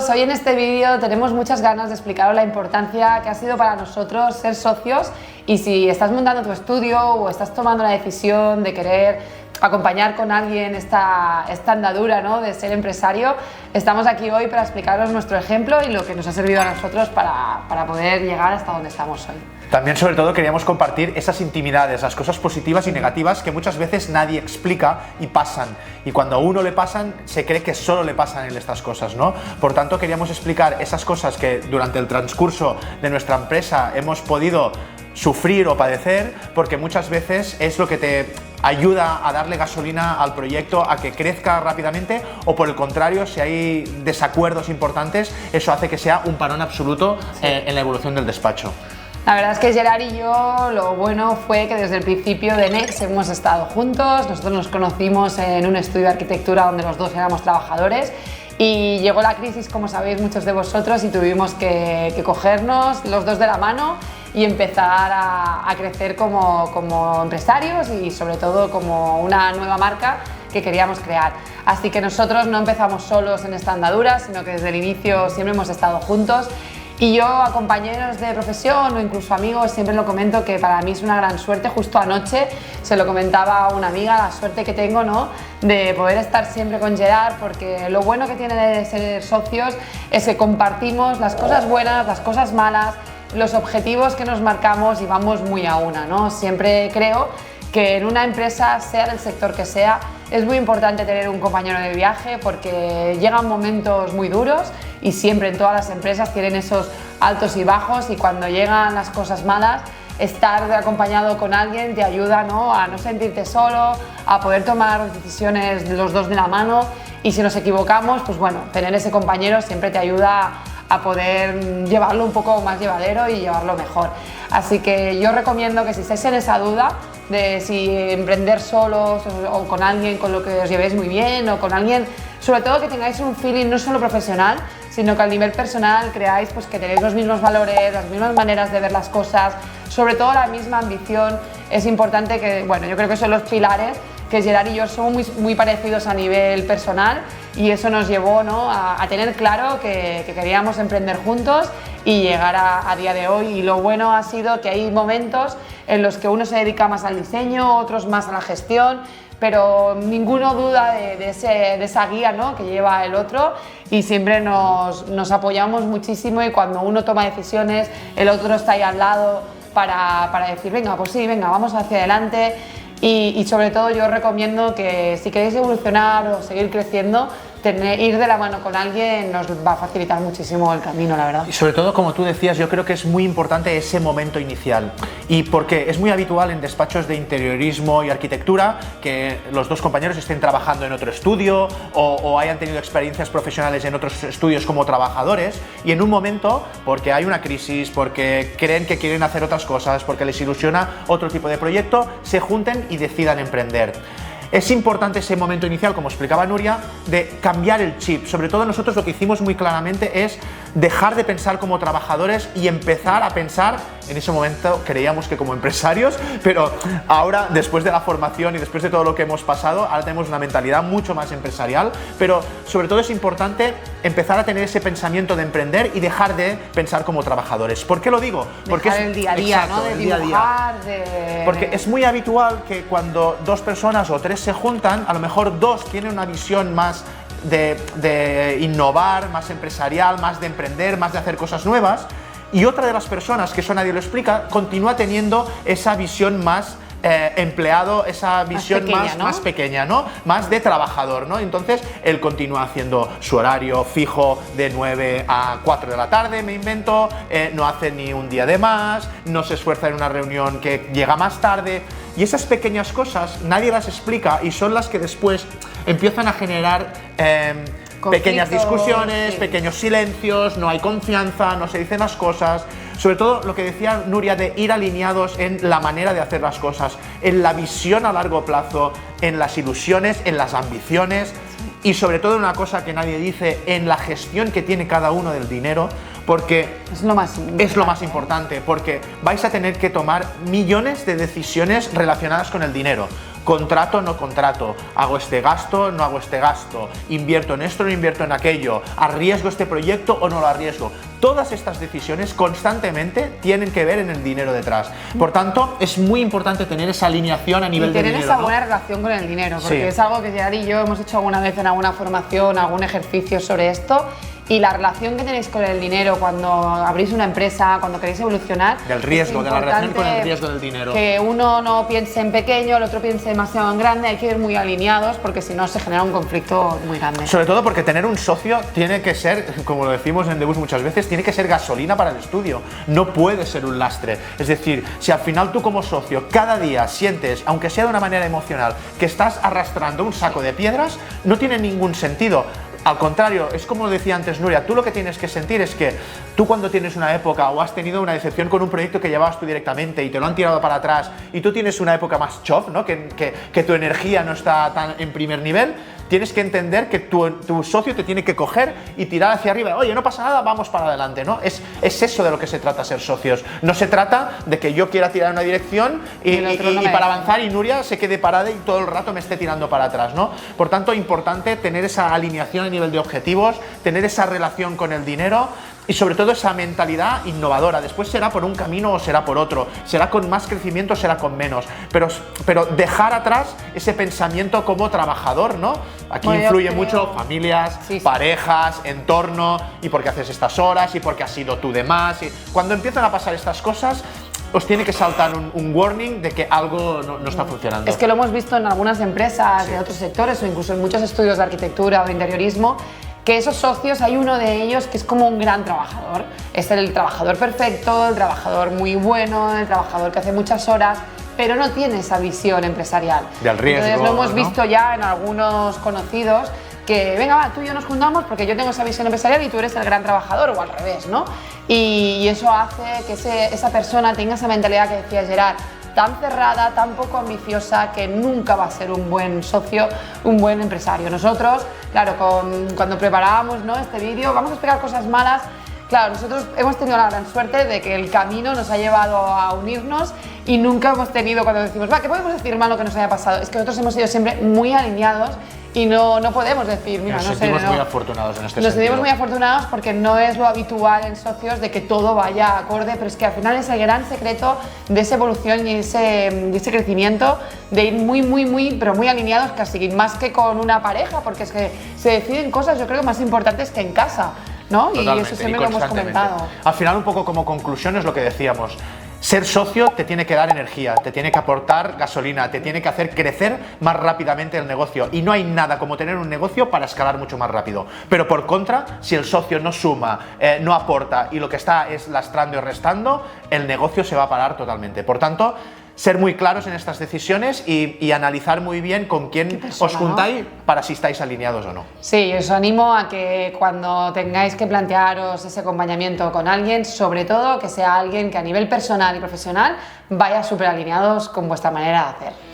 todos, hoy en este vídeo tenemos muchas ganas de explicaros la importancia que ha sido para nosotros ser socios, y si estás montando tu estudio o estás tomando la decisión de querer acompañar con alguien esta andadura, ¿no?, de ser empresario, estamos aquí hoy para explicaros nuestro ejemplo y lo que nos ha servido a nosotros para poder llegar hasta donde estamos hoy. También, sobre todo, queríamos compartir esas intimidades, las cosas positivas y negativas que muchas veces nadie explica y pasan. Y cuando a uno le pasan, se cree que solo le pasan a él estas cosas, ¿no? Por tanto, queríamos explicar esas cosas que durante el transcurso de nuestra empresa hemos podido sufrir o padecer, porque muchas veces es lo que te ayuda a darle gasolina al proyecto, a que crezca rápidamente, o por el contrario, si hay desacuerdos importantes, eso hace que sea un parón absoluto en la evolución del despacho. La verdad es que Gerard y yo, lo bueno fue que desde el principio de Next hemos estado juntos. Nosotros nos conocimos en un estudio de arquitectura donde los dos éramos trabajadores, y llegó la crisis, como sabéis muchos de vosotros, y tuvimos que cogernos los dos de la mano y empezar a crecer como empresarios y sobre todo como una nueva marca que queríamos crear. Así que nosotros no empezamos solos en esta andadura, sino que desde el inicio siempre hemos estado juntos. Y yo a compañeros de profesión o incluso amigos siempre lo comento, que para mí es una gran suerte. Justo anoche se lo comentaba a una amiga, la suerte que tengo, ¿no?, de poder estar siempre con Gerard, porque lo bueno que tiene de ser socios es que compartimos las cosas buenas, las cosas malas, los objetivos que nos marcamos y vamos muy a una, ¿no? Siempre creo que en una empresa, sea del sector que sea, es muy importante tener un compañero de viaje, porque llegan momentos muy duros y siempre en todas las empresas tienen esos altos y bajos, y cuando llegan las cosas malas, estar acompañado con alguien te ayuda, ¿no?, a no sentirte solo, a poder tomar decisiones los dos de la mano, y si nos equivocamos, pues bueno, tener ese compañero siempre te ayuda a poder llevarlo un poco más llevadero y llevarlo mejor. Así que yo recomiendo que si estáis en esa duda de si emprender solos o con alguien con lo que os llevéis muy bien, o con alguien, sobre todo que tengáis un feeling no solo profesional, sino que al nivel personal creáis pues que tenéis los mismos valores, las mismas maneras de ver las cosas, sobre todo la misma ambición. Es importante que, bueno, yo creo que son los pilares, que Gerard y yo somos muy parecidos a nivel personal, y eso nos llevó, ¿no?, a tener claro que queríamos emprender juntos y llegar a día de hoy. Y lo bueno ha sido que hay momentos en los que uno se dedica más al diseño, otros más a la gestión, pero ninguno duda de esa guía, ¿no?, que lleva el otro, y siempre nos apoyamos muchísimo, y cuando uno toma decisiones, el otro está ahí al lado para decir, venga, pues sí, venga, vamos hacia adelante. Y sobre todo yo os recomiendo que si queréis evolucionar o seguir creciendo, ir de la mano con alguien nos va a facilitar muchísimo el camino, la verdad. Y sobre todo, como tú decías, yo creo que es muy importante ese momento inicial, y porque es muy habitual en despachos de interiorismo y arquitectura que los dos compañeros estén trabajando en otro estudio o hayan tenido experiencias profesionales en otros estudios como trabajadores, y en un momento, porque hay una crisis, porque creen que quieren hacer otras cosas, porque les ilusiona otro tipo de proyecto, se junten y decidan emprender. Es importante ese momento inicial, como explicaba Nuria, de cambiar el chip. Sobre todo nosotros lo que hicimos muy claramente es dejar de pensar como trabajadores y empezar a pensar, en ese momento creíamos que como empresarios, pero ahora, después de la formación y después de todo lo que hemos pasado, ahora tenemos una mentalidad mucho más empresarial, pero sobre todo es importante empezar a tener ese pensamiento de emprender y dejar de pensar como trabajadores. ¿Por qué lo digo? Porque dejar el día a día, exacto, ¿no?, de dibujar, porque es muy habitual que cuando dos personas o tres se juntan, a lo mejor dos tienen una visión más de innovar, más empresarial, más de emprender, más de hacer cosas nuevas, y otra de las personas, que eso nadie lo explica, continúa teniendo esa visión más empleado, esa visión más pequeña, ¿no?, más de trabajador, ¿no? Entonces él continúa haciendo su horario fijo de 9 a 4 de la tarde, me invento, no hace ni un día de más, no se esfuerza en una reunión que llega más tarde, y esas pequeñas cosas nadie las explica, y son las que después empiezan a generar pequeñas discusiones, sí, pequeños silencios, no hay confianza, no se dicen las cosas. Sobre todo lo que decía Nuria, de ir alineados en la manera de hacer las cosas, en la visión a largo plazo, en las ilusiones, en las ambiciones, y sobre todo una cosa que nadie dice, en la gestión que tiene cada uno del dinero, porque es lo más importante, porque vais a tener que tomar millones de decisiones relacionadas con el dinero. contrato, no contrato, hago este gasto, no hago este gasto, invierto en esto, no invierto en aquello, arriesgo este proyecto o no lo arriesgo. Todas estas decisiones constantemente tienen que ver en el dinero detrás. Por tanto, es muy importante tener esa alineación a nivel de dinero. Y tener esa buena relación con el dinero, porque es algo que Gerard y yo hemos hecho alguna vez en alguna formación, algún ejercicio sobre esto. Y la relación que tenéis con el dinero cuando abrís una empresa, cuando queréis evolucionar. Del riesgo, de la relación con el riesgo del dinero. Que uno no piense en pequeño, el otro piense demasiado en grande, hay que ir muy alineados porque si no se genera un conflicto muy grande. Sobre todo porque tener un socio tiene que ser, como lo decimos en Debus muchas veces, tiene que ser gasolina para el estudio, no puede ser un lastre. Es decir, si al final tú como socio cada día sientes, aunque sea de una manera emocional, que estás arrastrando un saco de piedras, no tiene ningún sentido. Al contrario, es como decía antes Nuria, tú lo que tienes que sentir es que tú cuando tienes una época o has tenido una decepción con un proyecto que llevabas tú directamente y te lo han tirado para atrás y tú tienes una época más chof, ¿no? que tu energía no está tan en primer nivel, tienes que entender que tu socio te tiene que coger y tirar hacia arriba. Oye, no pasa nada, vamos para adelante, ¿no? Es eso de lo que se trata ser socios. No se trata de que yo quiera tirar en una dirección y para avanzar y Nuria se quede parada y todo el rato me esté tirando para atrás, ¿no? Por tanto, importante tener esa alineación a nivel de objetivos, tener esa relación con el dinero y sobre todo esa mentalidad innovadora. Después será por un camino o será por otro, será con más crecimiento o será con menos, pero dejar atrás ese pensamiento como trabajador, ¿no? Aquí influye mucho familias, parejas, entorno, y por qué haces estas horas, y por qué has sido tú de más. Y cuando empiezan a pasar estas cosas, os tiene que saltar un warning de que algo no está funcionando. Es que lo hemos visto en algunas empresas de otros sectores o incluso en muchos estudios de arquitectura o interiorismo, que esos socios, hay uno de ellos que es como un gran trabajador. Es el trabajador perfecto, el trabajador muy bueno, el trabajador que hace muchas horas, pero no tiene esa visión empresarial. Del riesgo. Entonces lo hemos visto ya en algunos conocidos que, venga, va, tú y yo nos juntamos porque yo tengo esa visión empresarial y tú eres el gran trabajador, o al revés, ¿no? Y eso hace que esa persona tenga esa mentalidad que decía Gerard, tan cerrada, tan poco ambiciosa, que nunca va a ser un buen socio, un buen empresario. Nosotros, claro, cuando preparábamos, ¿no?, este vídeo, vamos a explicar cosas malas. Claro, nosotros hemos tenido la gran suerte de que el camino nos ha llevado a unirnos y nunca hemos tenido, cuando decimos, va, ¿qué podemos decir malo que nos haya pasado? Es que nosotros hemos sido siempre muy alineados y no podemos decir, mira, nos sentimos muy afortunados en este sentido. Nos sentimos muy afortunados porque no es lo habitual en socios de que todo vaya acorde, pero es que al final es el gran secreto de esa evolución y ese crecimiento, de ir pero muy alineados, casi más que con una pareja, porque es que se deciden cosas, yo creo que más importantes que en casa, ¿no? Totalmente, y eso siempre lo hemos comentado. Al final, un poco como conclusión es lo que decíamos. Ser socio te tiene que dar energía, te tiene que aportar gasolina, te tiene que hacer crecer más rápidamente el negocio. Y no hay nada como tener un negocio para escalar mucho más rápido. Pero por contra, si el socio no suma, no aporta y lo que está es lastrando y restando, el negocio se va a parar totalmente. Por tanto, ser muy claros en estas decisiones y analizar muy bien con quién os juntáis para si estáis alineados o no. Sí, os animo a que cuando tengáis que plantearos ese acompañamiento con alguien, sobre todo que sea alguien que a nivel personal y profesional vaya súper alineados con vuestra manera de hacer.